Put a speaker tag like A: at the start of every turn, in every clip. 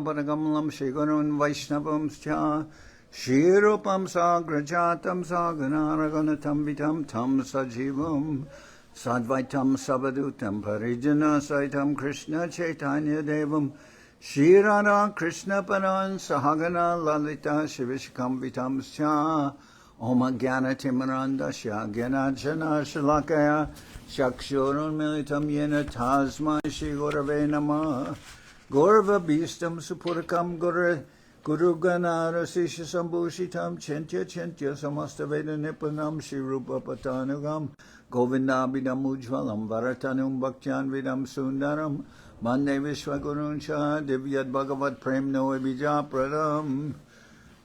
A: Padagamulam Shigunun Vaishnavams Cha Shirupam Sagrajatam Saganaraganatam Vitam Tam Sajivam Sadvaitam Sabadutam Parijana Saitam Krishna Chaitanya Devam Shirara Krishna Paran Sahagana Lalita Shivishkam Vitam Cha Om Gyana Timaranda Shagyana Jana Shalakaya Shakshurun Militam Yena Tasma Shigurave Namah Gorva Bistam Supurkam Guru Ganara Sisha Sambhushitam Chentya Samasta Nipanam Shirupa Patanugam Govindabidam Ujvalam Varatanum Bhaktyan Vidam Sundaram Mande Vishwaguruncha Divyad Bhagavat Prem Noebija Pradam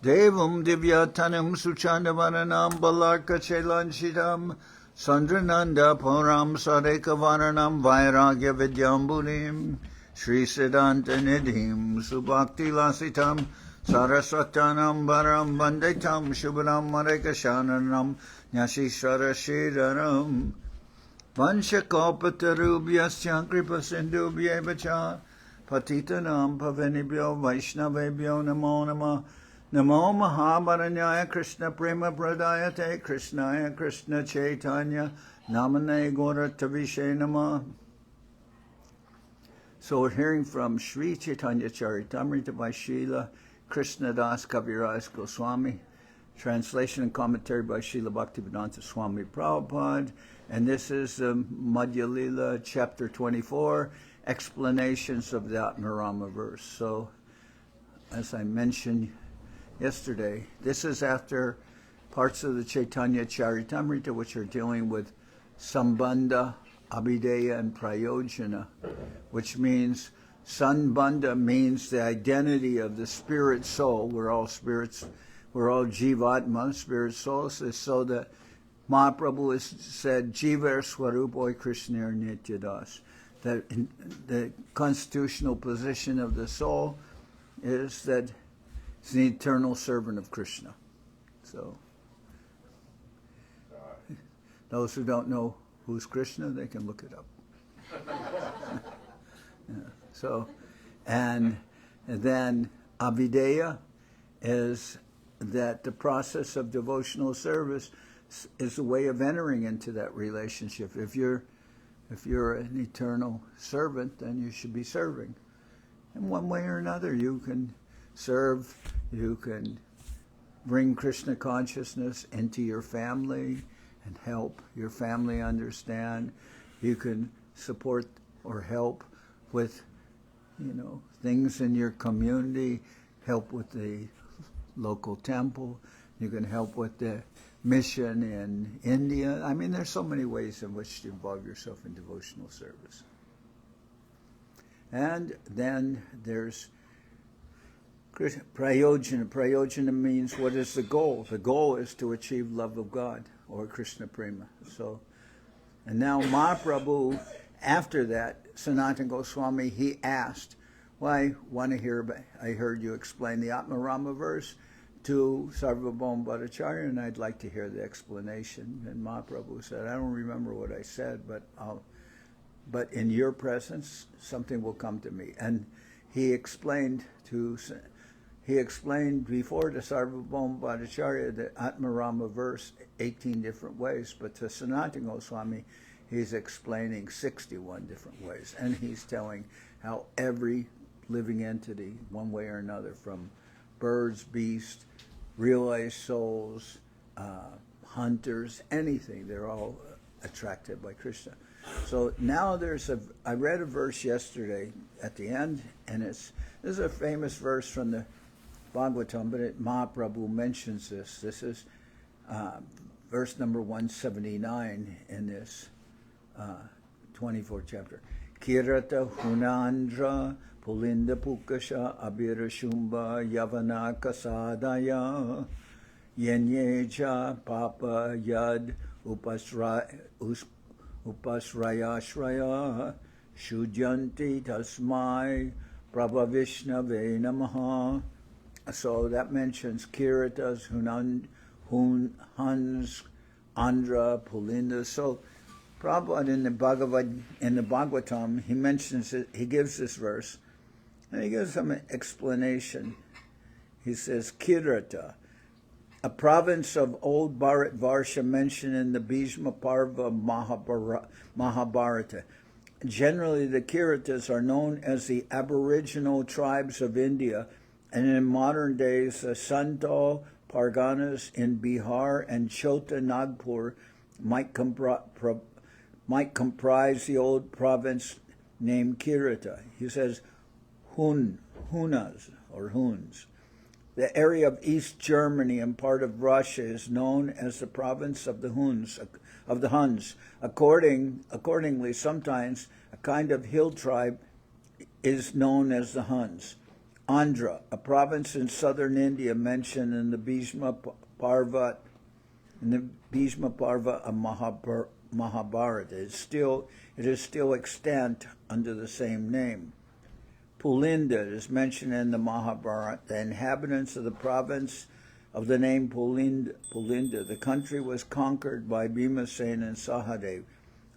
A: Devam Divyatanam Suchandavaranam Balarka Chelanshidam Sandrananda Puram Sadeka Varanam Vairagya Vidyambunim Sri Siddhanta Nidhim Subhakti Lasitam Saraswatanam Baram Bandetam Shubhanam Marekashananam Nyashishara Shidaram Vanshakopatarubyasya Kripa Sindhubhyevacha Patitanam Pavanibhyo Vaishnavebhyo Namo Namah Namo Mahabaranyaya Krishna Prema Pradayate Krishnaya Krishna Chaitanya Namane Gauratavishe Namah. So we're hearing from Sri Chaitanya Charitamrita by Srila Krishnadas Kaviraj Goswami, translation and commentary by Srila Bhaktivedanta Swami Prabhupad, and this is Madhya-lila, chapter 24, explanations of the Atmarama verse. So, as I mentioned yesterday, this is after parts of the Chaitanya Charitamrita, which are dealing with Sambandha, Abhideya, and Prayojana, which means Sambandha means the identity of the spirit soul. We're all spirits, we're all Jivatma, spirit souls. So that Mahaprabhu has said, Jivar Swarupoi Krishna Nityadas. That the constitutional position of the soul is that it's an eternal servant of Krishna. So, those who don't know who's Krishna, they can look it up. Yeah. So, and then Abhideya is that the process of devotional service is a way of entering into that relationship. If you're an eternal servant, then you should be serving. In one way or another, you can serve, you can bring Krishna consciousness into your family and help your family understand. You can support or help with, things in your community, help with the local temple. You can help with the mission in India. I mean, there's so many ways in which to involve yourself in devotional service. And then there's Prayojana. Prayojana means what is the goal? The goal is to achieve love of God, or Krishna Prema. So, and now Mahaprabhu, after that, Sanatan Goswami, he asked, well, I heard you explain the Atmarama verse to Sarvabhauma Bhattacharya, and I'd like to hear the explanation. And Mahaprabhu said, I don't remember what I said, but in your presence, something will come to me. And he explained before to Sarvabhauma Bhattacharya the Atmarama verse 18 different ways, but to Sanatan Goswami, he's explaining 61 different ways. And he's telling how every living entity, one way or another, from birds, beasts, realized souls, hunters, anything, they're all attracted by Krishna. So now I read a verse yesterday at the end, and this is a famous verse from the Bhagavatam, but Mahaprabhu mentions this. This is verse number 179 in this 24th chapter. Kirata Hunandra Pulinda Pukasha Abira Shumba Yavana Kasadaya Yenyeja Papa Yad Upasrayashraya Shudyanti Tasmai Prabhavishnave Namaha. So that mentions Kiratas, Huns, Andhra, Pulinda. So Prabhupada in the Bhagavatam, he mentions it, he gives this verse, And he gives some explanation. He says, Kirata, a province of old Bharat Varsha mentioned in the Bhishma Parva Mahabharata. Generally, the Kiratas are known as the aboriginal tribes of India, and in modern days, the Santal Parganas in Bihar and Chota Nagpur might comprise the old province named Kirata. He says, Hunas, or Huns. The area of East Germany and part of Russia is known as the province of the Huns. Accordingly, sometimes a kind of hill tribe is known as the Huns. Andhra, a province in southern India mentioned in the Bhishma Parva of Mahabharata. It is still extant under the same name. Pulinda is mentioned in the Mahabharata. The inhabitants of the province of the name Pulinda. The country was conquered by Bhimasena and Sahadev.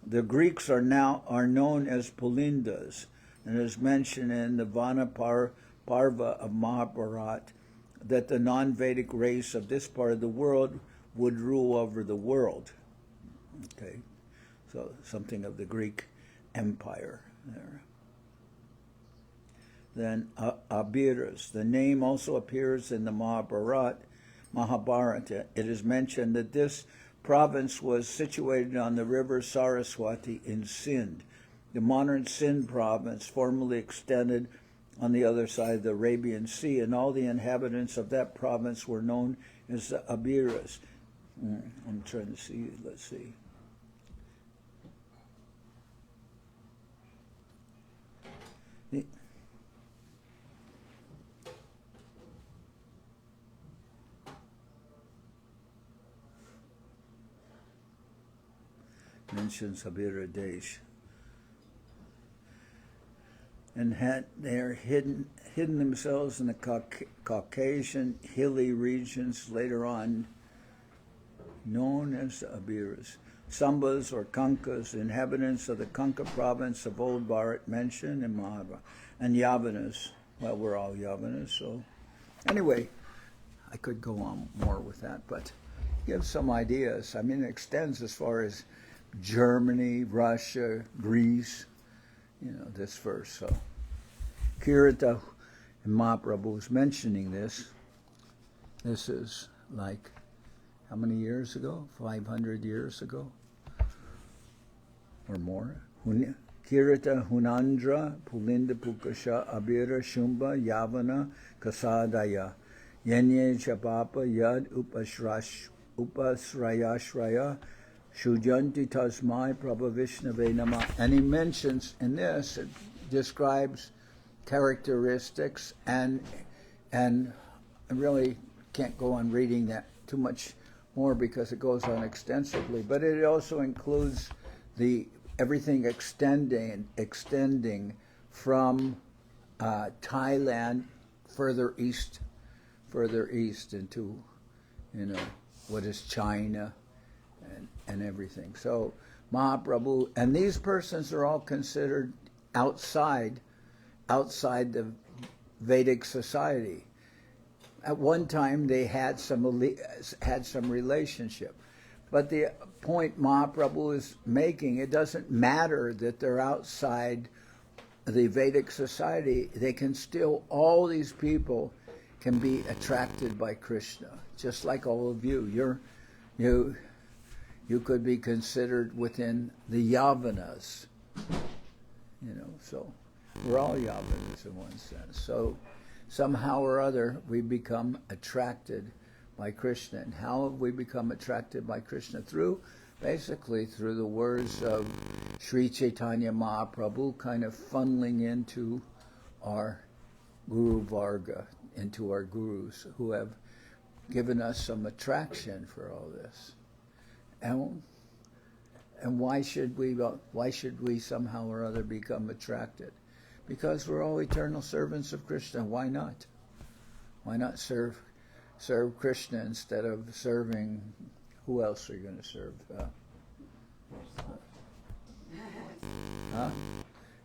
A: The Greeks are known as Pulindas, and is mentioned in the Vana Parva of Mahabharata that the non-Vedic race of this part of the world would rule over the world. Okay, so something of the Greek Empire there. Then Abiras. The name also appears in the Mahabharata. It is mentioned that this province was situated on the river Saraswati in Sindh. The modern Sindh province formerly extended on the other side of the Arabian Sea, and all the inhabitants of that province were known as the Abiras. I'm trying to see, let's see. Mentions Abira Desh. And they are hidden themselves in the Caucasian hilly regions later on known as the Abiras. Sambas or Kankas, inhabitants of the Kanka province of Old Bharat mentioned in Mahabharata. And Yavanas, well, we're all Yavanas, so anyway, I could go on more with that, but give some ideas. I mean, it extends as far as Germany, Russia, Greece, this verse. So, Kirita and Mahaprabhu is mentioning this. This is like, how many years ago? 500 years ago? Or more? Kirita, Hunandra, Pulinda, Pukasha, Abira, Shumba, Yavana, Kasadaya, Yenye, Chapapa, Yad, Upasrayashraya, Shujanti Tasmai Prabha Vishnave Nama. And he mentions in this, it describes characteristics, and I really can't go on reading that too much more because it goes on extensively, but it also includes everything extending from Thailand further east into what is China and everything. So Mahaprabhu, and these persons are all considered outside the Vedic society. At one time they had some relationship, but the point Mahaprabhu is making, it doesn't matter that they're outside the Vedic society. They can still, all these people can be attracted by Krishna, just like all of you. You could be considered within the Yavanas, so we're all Yavanas in one sense. So somehow or other we become attracted by Krishna. And how have we become attracted by Krishna? Basically through the words of Sri Chaitanya Mahaprabhu kind of funneling into our Guru Varga, into our gurus who have given us some attraction for all this. And why should we somehow or other become attracted? Because we're all eternal servants of Krishna. Why not? Why not serve Krishna instead of serving? Who else are you going to serve?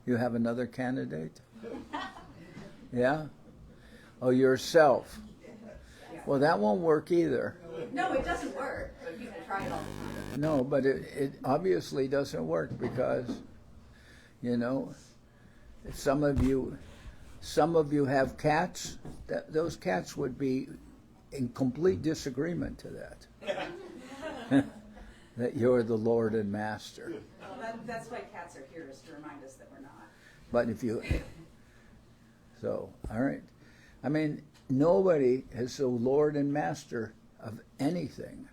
A: You have another candidate? Yeah? Oh, yourself. Well, that won't work either.
B: No, it doesn't work, but people try it all the time.
A: No, but it obviously doesn't work because, you know, some of you have cats. Those cats would be in complete disagreement to that. That you're the Lord and Master.
B: Well, that's why cats are here, is to remind us that we're not.
A: But if you... So, all right. I mean, nobody is the Lord and Master of anything.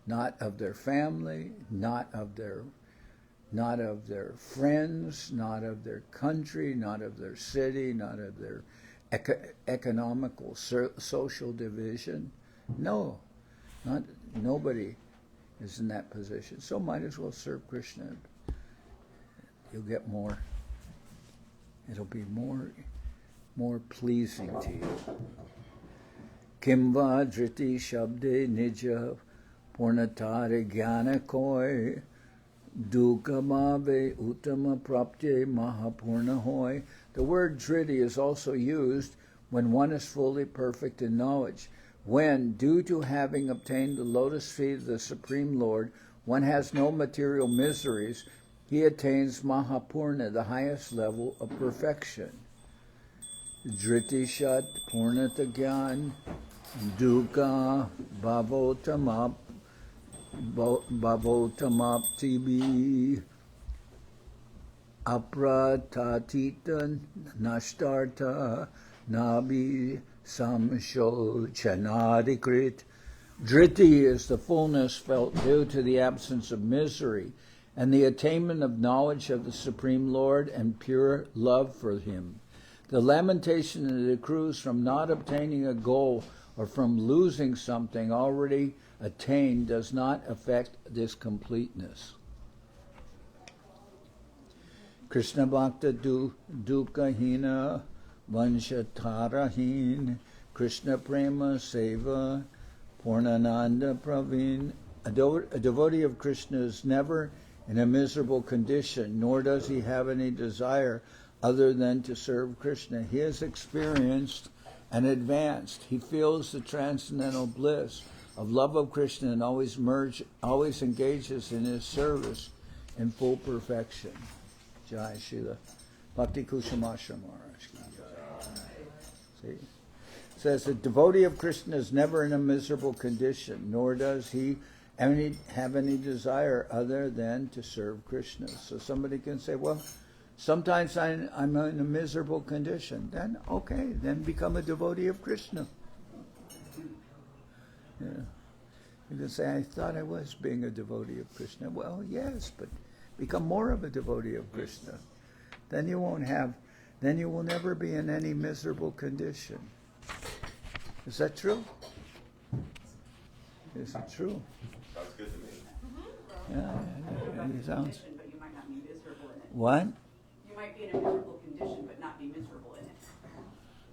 A: Not of their family, not of their friends, not of their country, not of their city, not of their economical, social division. No, nobody is in that position. So might as well serve Krishna. You'll get more. It'll be more pleasing to you. Kimva driti shabde nija purnatare jnana koi dukamave uttama prapte mahapurna hoy. The word driti is also used when one is fully perfect in knowledge. When, due to having obtained the lotus feet of the Supreme Lord, one has no material miseries, he attains mahapurna, the highest level of perfection. Driti shat purnata gyan dukkha bhavotamaptibi apratatita nashtarta nabi samshochanadikrit. Driti is the fullness felt due to the absence of misery and the attainment of knowledge of the Supreme Lord and pure love for Him. The lamentation that accrues from not obtaining a goal or from losing something already attained does not affect this completeness. Krishna Bhakta Dukkha Hina Vanshatarahin Krishna Prema Seva Purnananda Praveen. A devotee of Krishna is never in a miserable condition, nor does he have any desire other than to serve Krishna. He is experienced and advanced. He feels the transcendental bliss of love of Krishna and always engages in his service in full perfection. Jai Srila Bhakti Kusumashrama Maharaj. See? It says the devotee of Krishna is never in a miserable condition, nor does he have any desire other than to serve Krishna. So somebody can say, well, sometimes I'm in a miserable condition. Then, okay, then become a devotee of Krishna. Yeah. You can say, I thought I was being a devotee of Krishna. Well, yes, but become more of a devotee of Krishna. Then you will never be in any miserable condition. Is that true? Is it true?
C: Sounds good to me.
A: Yeah, it sounds.
B: But you might not be miserable in it.
A: What?
B: You might be in a miserable condition, but not be miserable in it.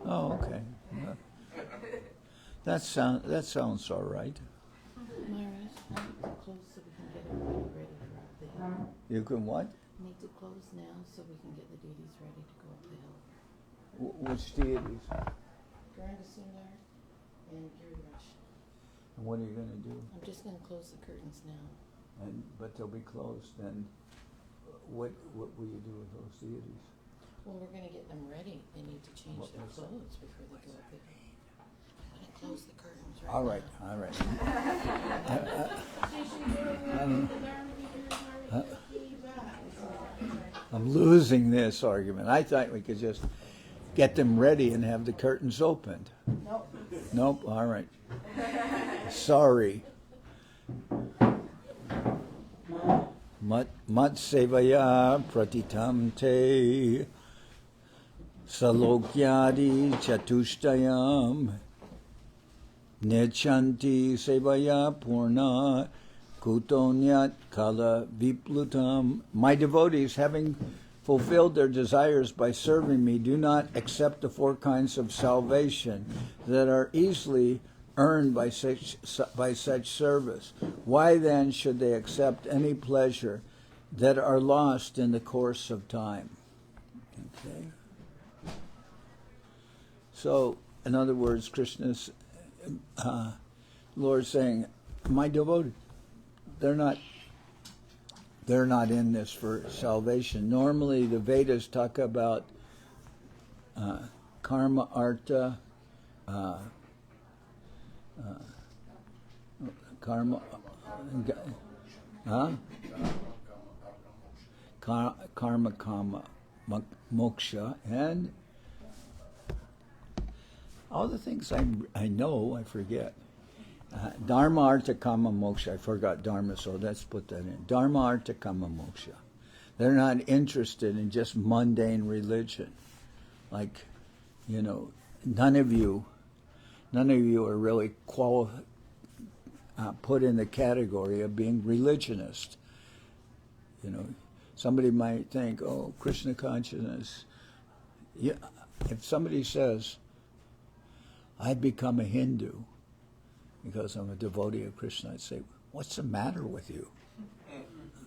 A: Oh, okay. Well, that sounds all right.
D: Maharaj, I need to close so we can get everybody ready for up the hill.
A: You can what?
D: Need to close now so we can get the deities ready to go up the hill.
A: Which deities?
D: Garanda Sundar and Giriraj.
A: And what are you going to do?
D: I'm just going to close the curtains now.
A: But they'll be closed. Then what will you do with those deities?
D: Well, we're going to get them ready. They need to change their clothes before they go up the hill. I'm going to close the curtains right
A: All right,
D: now.
A: all right. I'm losing this argument. I thought we could just get them ready and have the curtains opened.
B: Nope.
A: Nope, all right. Sorry. Mat sevaya pratitam te salokyadi chatushtayam nechanti sevaya purna kutonyat kala viplutam. My devotees, having fulfilled their desires by serving me, do not accept the 4 kinds of salvation that are easily earned by such service. Why then should they accept any pleasure that are lost in the course of time? Okay. So, in other words, Krishna's Lord saying, my devotee, they're not in this for salvation. Normally, the Vedas talk about karma, artha, karma, karma, kama, moksha, and all the things I know, I forget. Dharma, artha, kama, moksha. I forgot dharma, so let's put that in. Dharma, artha, kama, moksha. They're not interested in just mundane religion. Like, none of you are really put in the category of being religionist. Somebody might think, oh, Krishna consciousness. Yeah, if somebody says, I'd become a Hindu because I'm a devotee of Krishna, I'd say, what's the matter with you?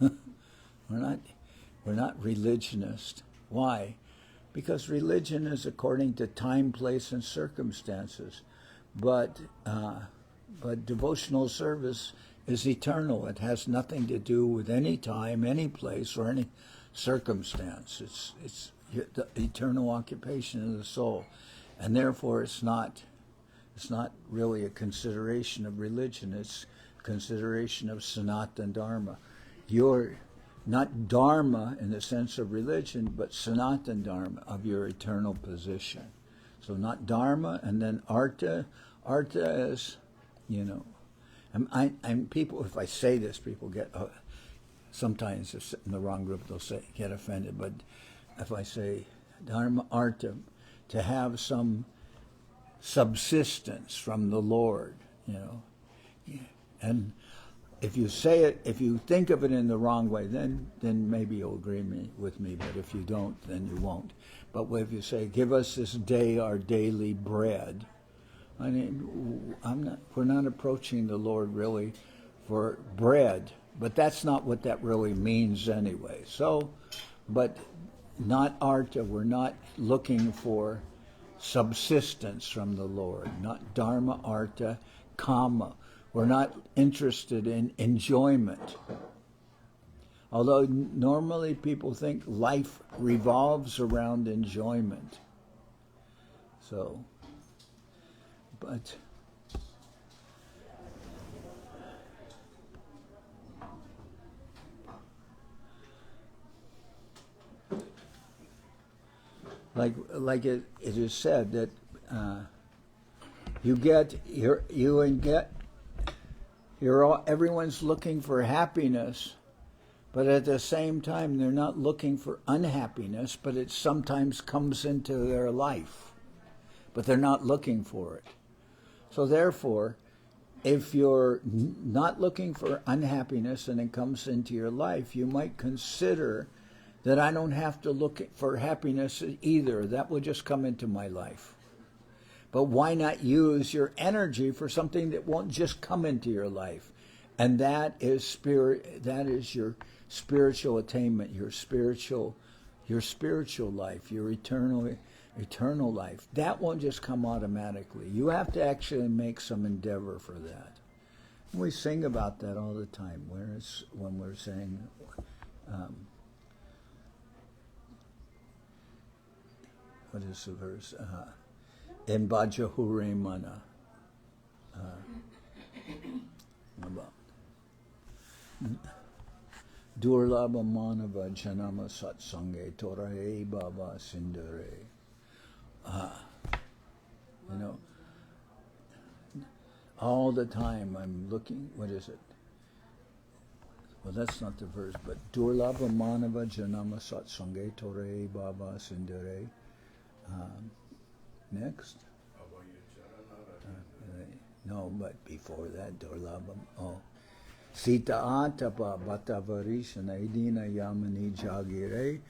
A: We're not religionist. Why? Because religion is according to time, place, and circumstances. But devotional service is eternal. It has nothing to do with any time, any place, or any circumstance. It's the eternal occupation of the soul, and therefore it's not really a consideration of religion. It's consideration of Sanatan Dharma. You're not Dharma in the sense of religion, but Sanatan Dharma, of your eternal position. So not Dharma, and then Artha. Artha is, and people, if I say this, people get, sometimes if in the wrong group, they'll get offended. But if I say Dharma, Artha, to have some subsistence from the Lord, and if you say it, if you think of it in the wrong way, then maybe you'll agree with me. But if you don't, then you won't. But if you say, "Give us this day our daily bread," I mean, we're not approaching the Lord really for bread, but that's not what that really means anyway. So, but not artha. We're not looking for subsistence from the Lord. Not dharma, artha, kama. We're not interested in enjoyment. Although normally people think life revolves around enjoyment. So, but like it is said that everyone's looking for happiness, but at the same time they're not looking for unhappiness, but it sometimes comes into their life, but they're not looking for it. So therefore, if you're not looking for unhappiness and it comes into your life, you might consider that I don't have to look for happiness either. That will just come into my life. But why not use your energy for something that won't just come into your life? And that is spirit. That is your spiritual attainment, your spiritual life, your eternal life. That won't just come automatically. You have to actually make some endeavor for that. We sing about that all the time. When we're saying, what is the verse? In Bhajahure Mana. About Durlabha Manava Janama Satsange Torahe Baba Sindare. All the time I'm looking, what is it? Well, that's not the verse, but Durlabha Manava Janama Satsange Torahe Baba Sindare. Next. No, but before that, Durlabha. Oh. Sita Atapa Bhattavarishana Edina Yamani Jagire.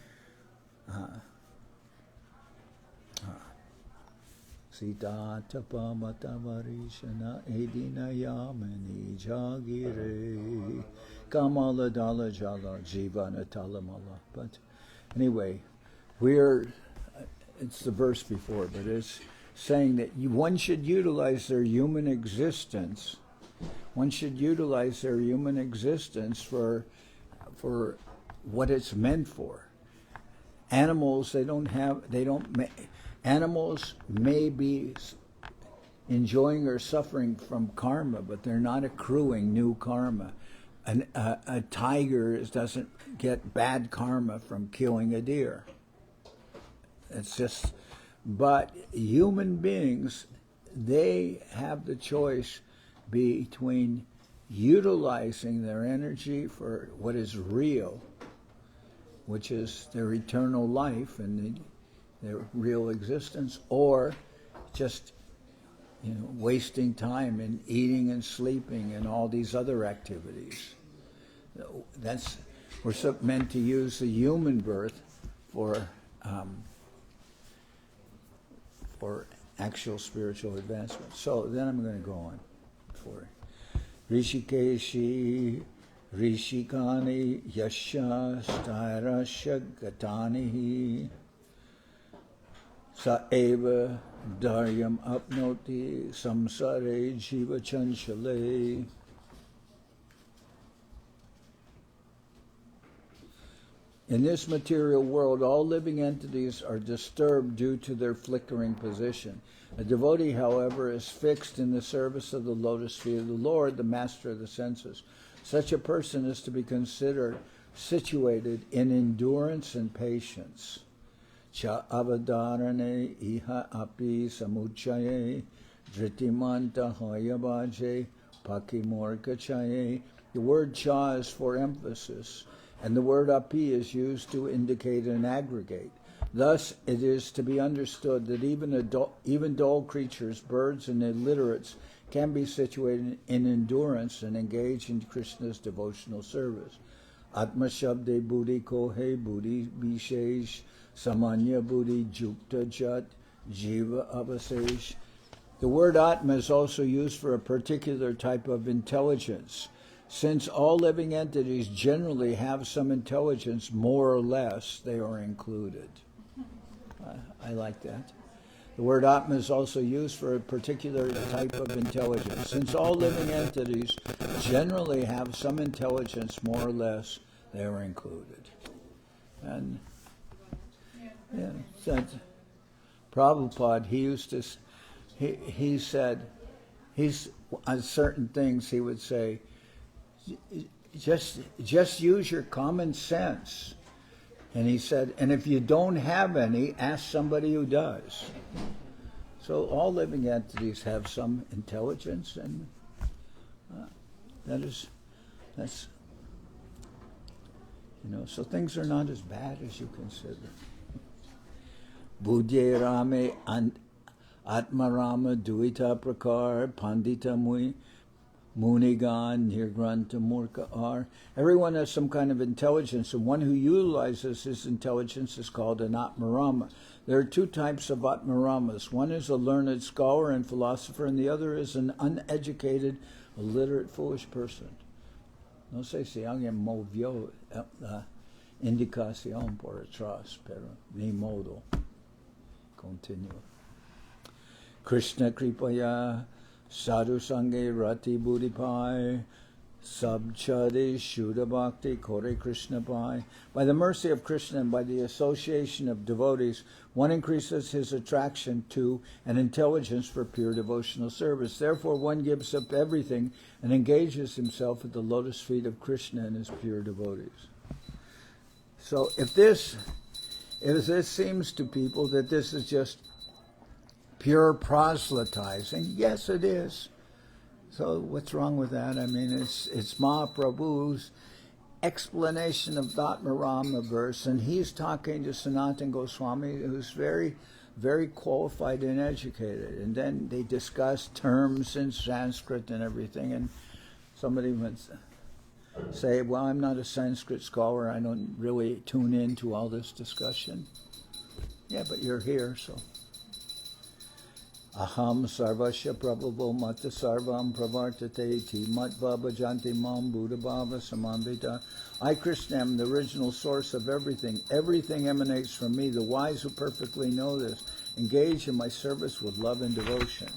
A: Sita Atapa Bhattavarishana Edina Yamani Jagire. Kamala Dala Jala Jivana Talamala. But anyway, it's the verse before, but it's saying that one should utilize their human existence. One should utilize their human existence for what it's meant for. Animals, animals may be enjoying or suffering from karma, but they're not accruing new karma. A tiger doesn't get bad karma from killing a deer. It's just, but human beings, they have the choice between utilizing their energy for what is real, which is their eternal life and their real existence, or just wasting time in eating and sleeping and all these other activities. We're meant to use the human birth for actual spiritual advancement. So then I'm going to go on for Rishikeshi Rishikani Yasha Stairasya Gatani Sa Eva Daryam Apnoti Samsare Jiva Chanchale. In this material world, all living entities are disturbed due to their flickering position. A devotee, however, is fixed in the service of the lotus feet of the Lord, the master of the senses. Such a person is to be considered situated in endurance and patience. Cha avadarane iha api samuchaye dhritimanta hayavaje pakimorkachaye. The word cha is for emphasis, and the word api is used to indicate an aggregate. Thus, it is to be understood that even dull creatures, birds and illiterates, can be situated in endurance and engage in Krishna's devotional service. Atma Shabde Buddhi Kohe Buddhi Bishesh Samanya Buddhi Jukta Jat Jiva Avasesh. The word Atma is also used for a particular type of intelligence. Since all living entities generally have some intelligence, more or less, they are included. I like that. The word Atma is also used for a particular type of intelligence. Since all living entities generally have some intelligence, more or less, they are included. And Prabhupada, he said, on certain things he would say, just use your common sense. And he said, and if you don't have any, ask somebody who does. So all living entities have some intelligence, and that's so things are not as bad as you consider. Budye Rame Atmarama Duita Prakar Pandita Munigan Nirgranta Murka Ar. Everyone has some kind of intelligence, and one who utilizes his intelligence is called an Atmarama. There are two types of Atmaramas. One is a learned scholar and philosopher, and the other is an uneducated, illiterate, foolish person. No sé si alguien movió la indicación por atrás, pero ni modo. Continúa. Krishna Kripaya Sadhu Sange Rati Buddhipai Sabchade Shuddha Bhakti Kore Krishna Pai. By the mercy of Krishna and by the association of devotees, one increases his attraction to and intelligence for pure devotional service. Therefore, one gives up everything and engages himself at the lotus feet of Krishna and his pure devotees. So if this seems to people that this is just pure proselytizing, yes it is. So what's wrong with that? I mean, it's Mahaprabhu's explanation of the Atmarama verse, and he's talking to Sanatan Goswami, who's very, very qualified and educated. And then they discuss terms in Sanskrit and everything, and somebody would say, well, I'm not a Sanskrit scholar, I don't really tune into all this discussion. Yeah, but you're here, so. Aham sarvasya prabhavo mata sarvam pravartate ti matva bhajanti mam buddha bhava samambita. I, Krishna, am the original source of everything. Everything emanates from me. The wise who perfectly know this engage in my service with love and devotion.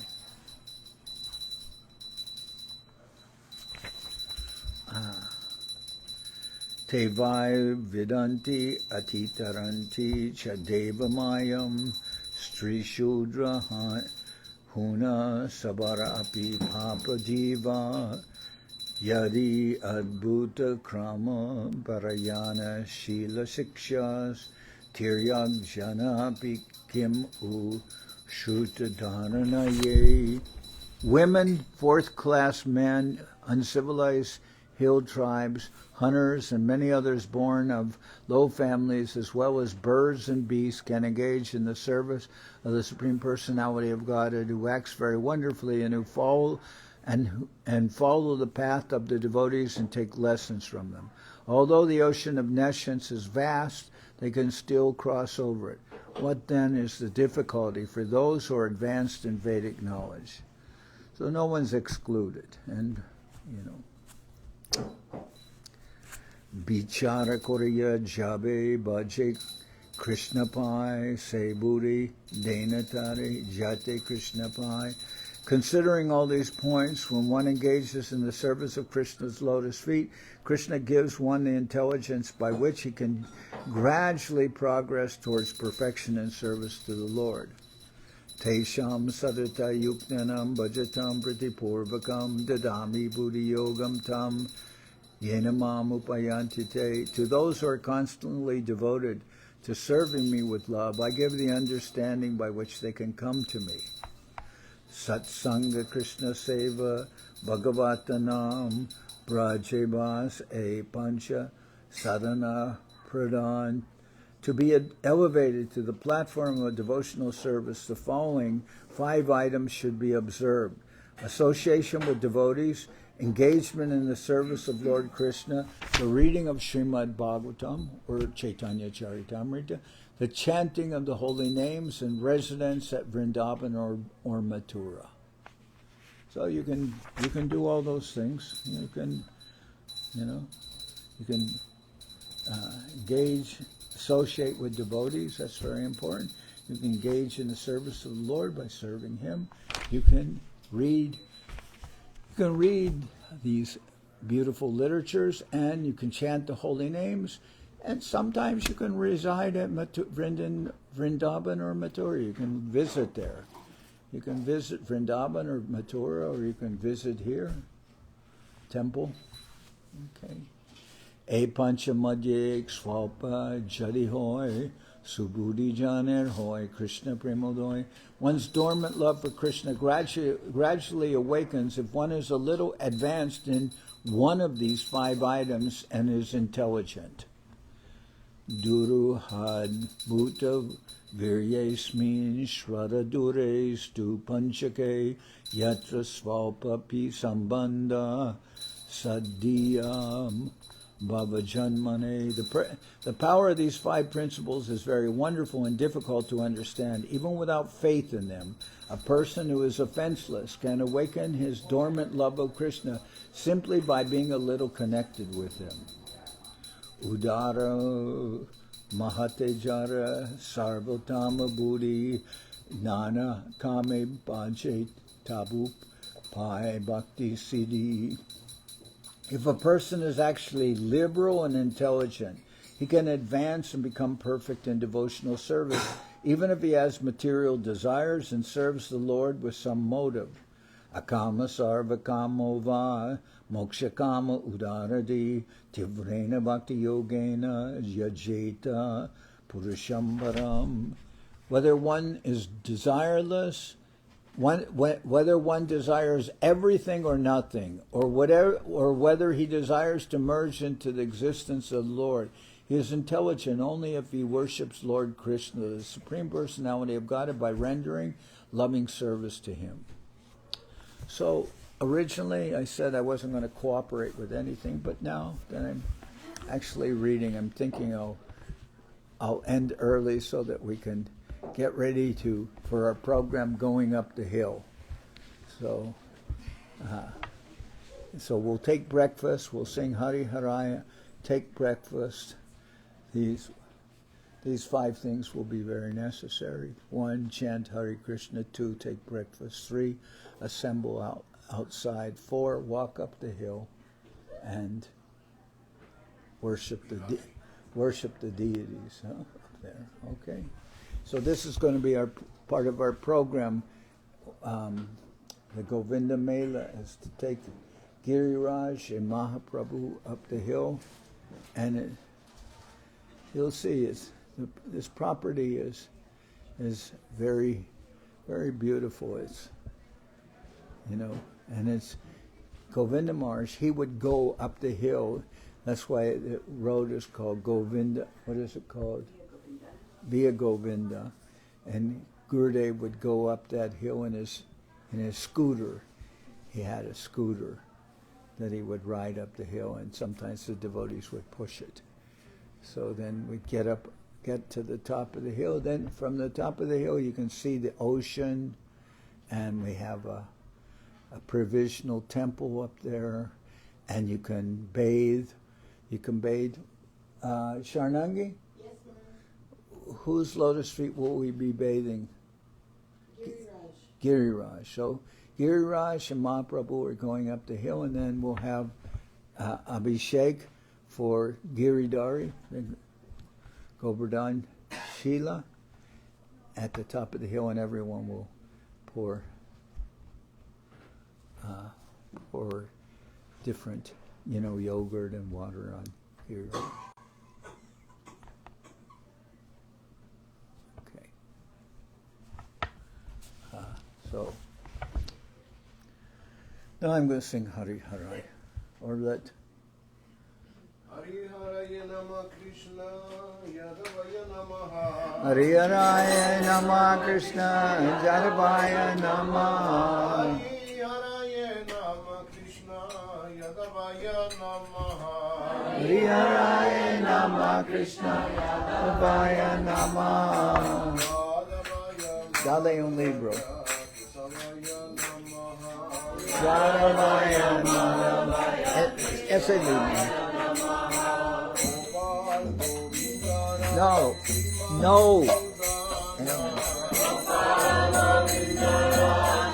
A: Te vai vidanti atitaranti chadeva mayam Sri Shudra huna sabara api papa jiva yadi adbhuta krama parayana shila sikshas tiryag janapi kim u shrutadhananaye. Women, fourth-class men, uncivilized hill tribes, hunters, and many others born of low families, as well as birds and beasts, can engage in the service of the Supreme Personality of Godhead, who acts very wonderfully and who follow the path of the devotees and take lessons from them. Although the ocean of nescience is vast, they can still cross over it. What then is the difficulty for those who are advanced in Vedic knowledge? So no one's excluded, and Bichara Korea Jabe Bhaje Krishna Pai Seburi Denatari Jate Krishna Pai. Considering all these points, when one engages in the service of Krishna's lotus feet, Krishna gives one the intelligence by which he can gradually progress towards perfection in service to the Lord. Tesham sadata yuknanam bhajatam pratipurvakam dadami buddhi yogam tam yenamam upayantite. To those who are constantly devoted to serving me with love, I give the understanding by which they can come to me. Satsanga Krishna Seva Bhagavatanam Brajebas E Pancha Sadhana Pradhan. To be elevated to the platform of devotional service, the following 5 items should be observed: association with devotees, engagement in the service of Lord Krishna, the reading of Srimad Bhagavatam or Chaitanya Charitamrita, the chanting of the holy names, and residence at Vrindavan or Mathura. So you can do all those things. You can engage, associate with devotees. That's very important. You can engage in the service of the Lord by serving Him. You can read these beautiful literatures, and you can chant the holy names. And sometimes you can reside at Vrindavan or Mathura. You can visit there. You can visit Vrindavan or Mathura, or you can visit here, temple. Okay. E pancha madhyek swalpa jadi hoy, subudhi janer hoy, Krishna premodoy. One's dormant love for Krishna gradually awakens if one is a little advanced in one of these 5 items and is intelligent. Duru had bhuta viryesmin shvara dures tu panchake yatra svalpa pi sambandha saddhyam bhavajanmane. The power of these 5 principles is very wonderful and difficult to understand. Even without faith in them, a person who is offenseless can awaken his dormant love of Krishna simply by being a little connected with him. Udara Mahatejara Sarvabhauma Buddhi Nana Kame Bhaje Tabu Pai Bhakti Siddhi. If a person is actually liberal and intelligent, he can advance and become perfect in devotional service, even if he has material desires and serves the Lord with some motive. Akama sarva kamo va moksha kama udaradi tivrena bhakti yogena yajeta purushambaram. Whether one is desireless, whether one desires everything or nothing, or whether he desires to merge into the existence of the Lord, he is intelligent only if he worships Lord Krishna, the Supreme Personality of Godhead, by rendering loving service to Him. So originally I said I wasn't going to cooperate with anything, but now that I'm actually reading, I'm thinking I'll end early so that we can get ready for our program going up the hill. So we'll take breakfast. We'll sing Hari Haraya, take breakfast. these 5 things will be very necessary. 1, chant Hare Krishna. 2, take breakfast. 3, assemble outside. 4, walk up the hill and worship the deities up there. Okay, so this is going to be part of our program. The Govinda Mela is to take Giriraj and Mahaprabhu up the hill, and you'll see this property is very, very beautiful. It's, and it's Govinda Maharaj. He would go up the hill. That's why the road is called Govinda. What is it called? Via Govinda. And Gurudev would go up that hill in his scooter. He had a scooter that he would ride up the hill, and sometimes the devotees would push it. So then we'd get to the top of the hill. Then from the top of the hill you can see the ocean, and we have a provisional temple up there, and you can bathe. You can bathe. Sharnangi?
D: Yes, ma'am.
A: Whose lotus feet will we be bathing? Giriraj. So Giriraj and Mahaprabhu are going up the hill, and then we'll have Abhishek for Giridhari, Govardhan Shila, at the top of the hill, and everyone will pour different, yogurt and water on Giriraj. Okay. So now I'm going to sing Hari Hari, or let
C: Hari Haraya Nama Krishna Yadavaya Namaha.
A: Hari Haraya Nama Krishna Jadavaya Nama.
C: Hari Haraya Nama Krishna Yadavaya Namaha.
A: Hari Haraya Nama Krishna Jadavaya Nama. Dale un libro. Jadavaya Nama. Ese libro. No.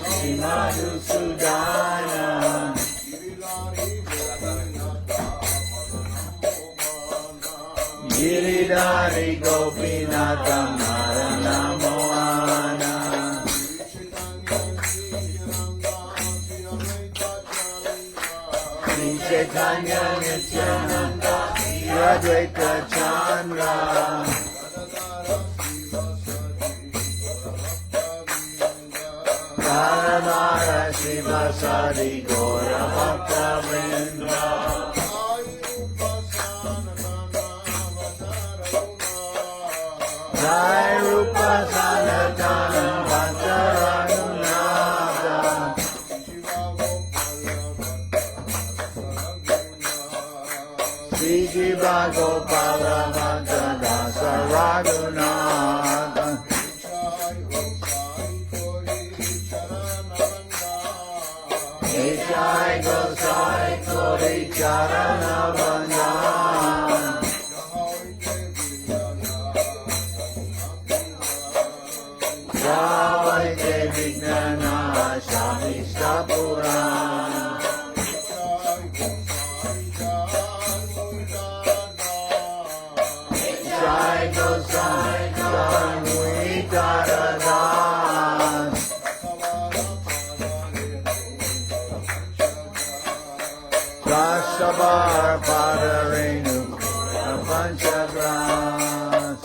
A: Simadu Sudana. Giridhari Gopinatham Narana Moana. Sri Chaitanya Nityananda Advaita Chandra. Dharamara Shiva Sadi Gora Bhaktavedanta. Jai Rupa Sanatana Bhattacharya. Sri Jiva Gopala Bhattadasa Raghunatha. Jai Gosai Kori Charana Bandhan. Javaite Vignana Shamista Puran. Jai Gosai Karmui Taradas. Rasabar Padarenu Panchagras.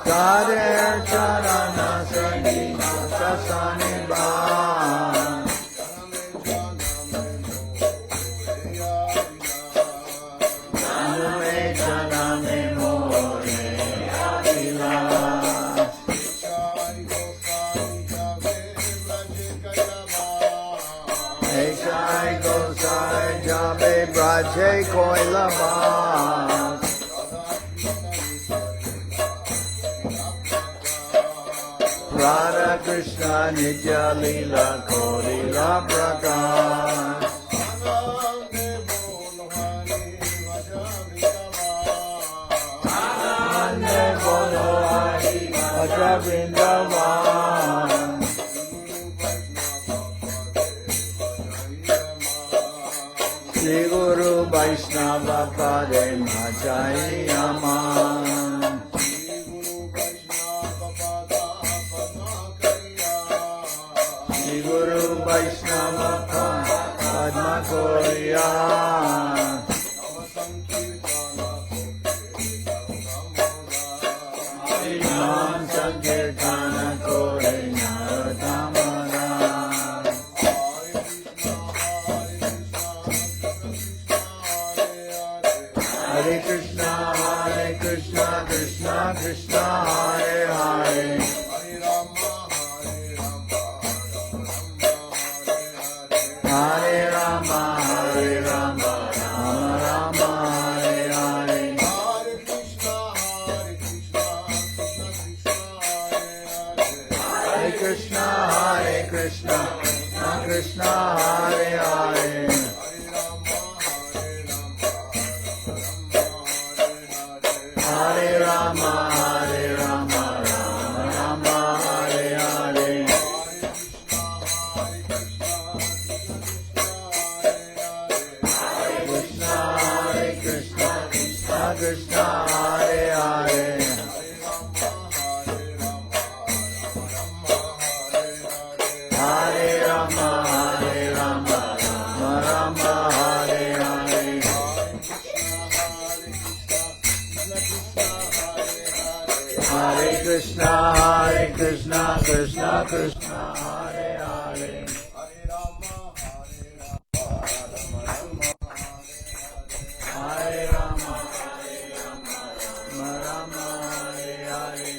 A: Kader Charana Sangeeta Sasaniban. Nanume Janame More Avilas. Eshai Gosai Jabe Braje Koilabas. Radha Krishna Madhya-lila Kodila Prakash. Raja Vrindavan. Shri Guru Vaishnava Pade Majai Aman. Shri Guru Vaishnava Padma Koya. Shri Nam Sankirtana Kore Narotamana. Hare Krishna, Krishna Krishna, Hare Hare. Hare Rama, Rama Rama, Hare Hare. Hare Krishna, Krishna Krishna, Hare Hare. Hare Rama, Rama Rama, Hare Hare. Krishna, Krishna, Hare Hare. Hare Rama, Rama Rama, Hare Hare. Hare Krishna, Krishna Krishna, Hare Hare. Hare Rama, Rama, Hare Hare.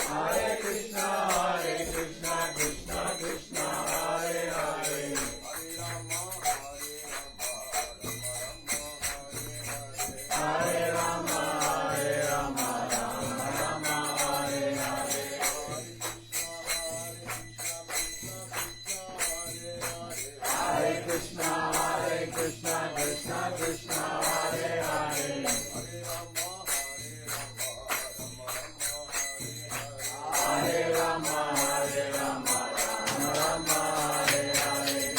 A: Hare Krishna, Krishna Krishna, Hare Hare. Hare Rama, Rama Rama, Hare Hare. Hare Krishna, Krishna Krishna, Hare Hare. Hare Rama, Rama Rama, Hare Hare.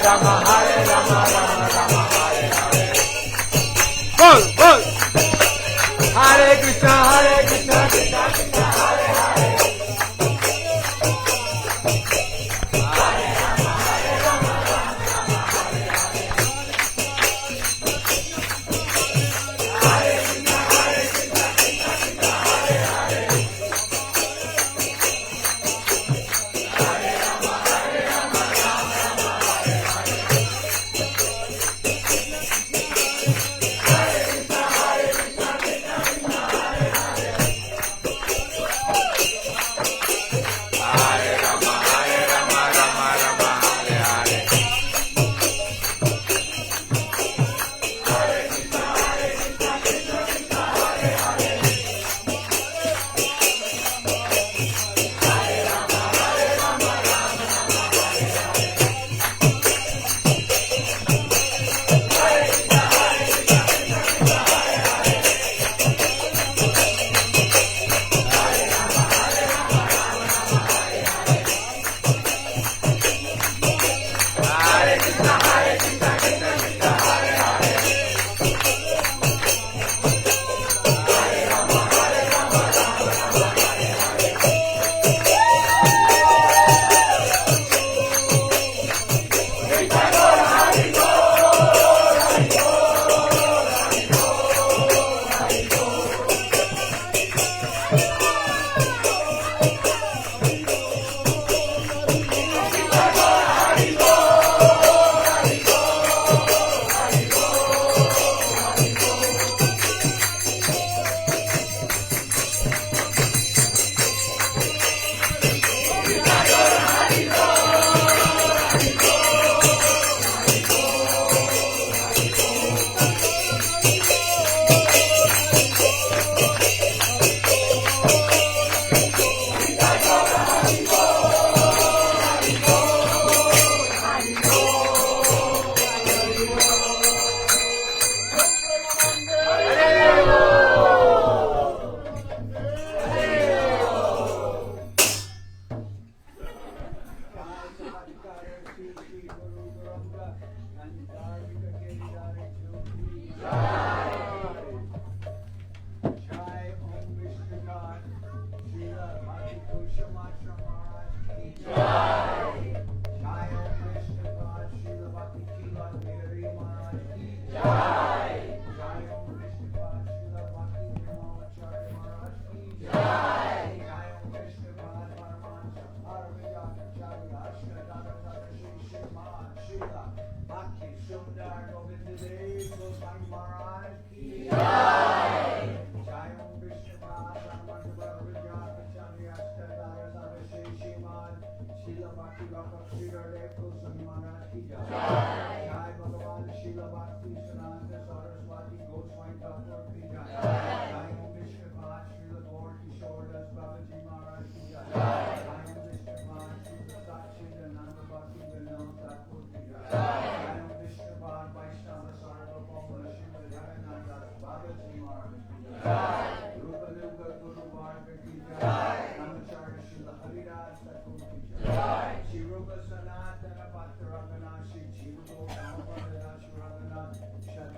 E: Bol, bol. Hare Krishna, Krishna Krishna, Hare Hare. Srila Bhaktivedanta Swami Maharaj ki jai. Jai Bhagavan Srila Bhakti Sanatan Saraswati Goswami Thakur ki jai. Jai Om Vishnupada Srila Gaur Kishore Das Babaji Maharaj ki jai. Jai Om Vishnupada Srila Sachidananda Bhaktivedanta Thakur ki jai. Jai Om Vishnupada Vaishnava Sarvabhauma Srila Janardan Babaji Maharaj ki jai. Rupa Luka Guru Varga ki jai. Namacharya Srila Krishnadas Kaviraj Goswami Sri Sanatan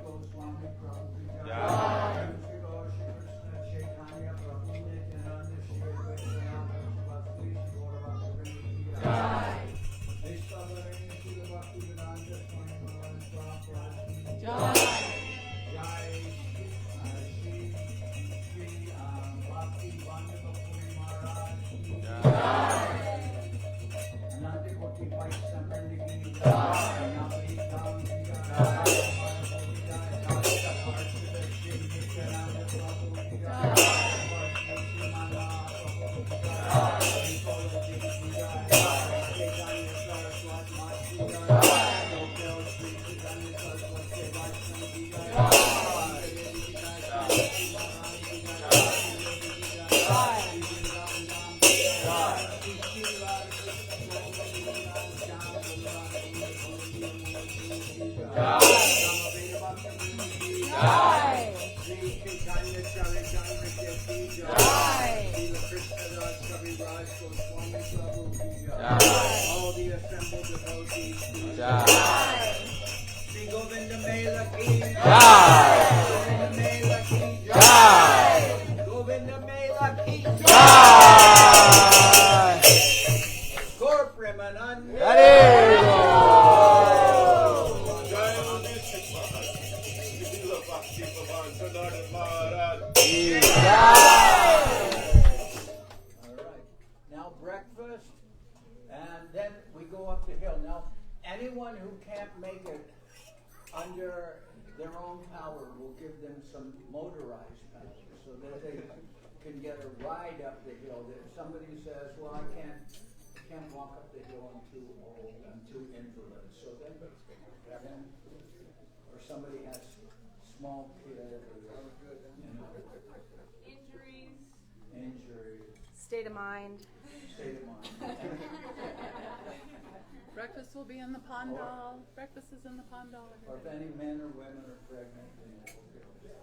E: Goswami Sri Swami Prabhupad Sri Chaitanya Mahaprabhu Sri Bhakti Bhaktivedanta Swami Prabhupad Jai Sri Bhaktivedanta Swami Maharaj Jai Goswami Prabhu ki jai. All the assembled devotees ki
F: Jai.
E: Sri Govinda Mela ki
F: Jai.
E: Govinda Mela ki
F: Jai.
E: Govinda Mela ki
F: Jai.
E: Gaur Premanand.
F: Hare
C: Jai Adishik Maharaj. Srila Bhakti Pavan Janardan Maharaj.
E: All right. Now breakfast, and then we go up the hill. Now, anyone who can't make it under their own power, we'll give them some motorized power so that they can get a ride up the hill. If somebody says, "Well, I can't walk up the hill. I'm too old. I'm too invalid." So then, or somebody has small kids, or injuries.
G: State of mind.
E: State of mind.
H: Breakfast will be in the pandal. Breakfast is in the pandal.
E: Or if any men or women are pregnant, then it will go.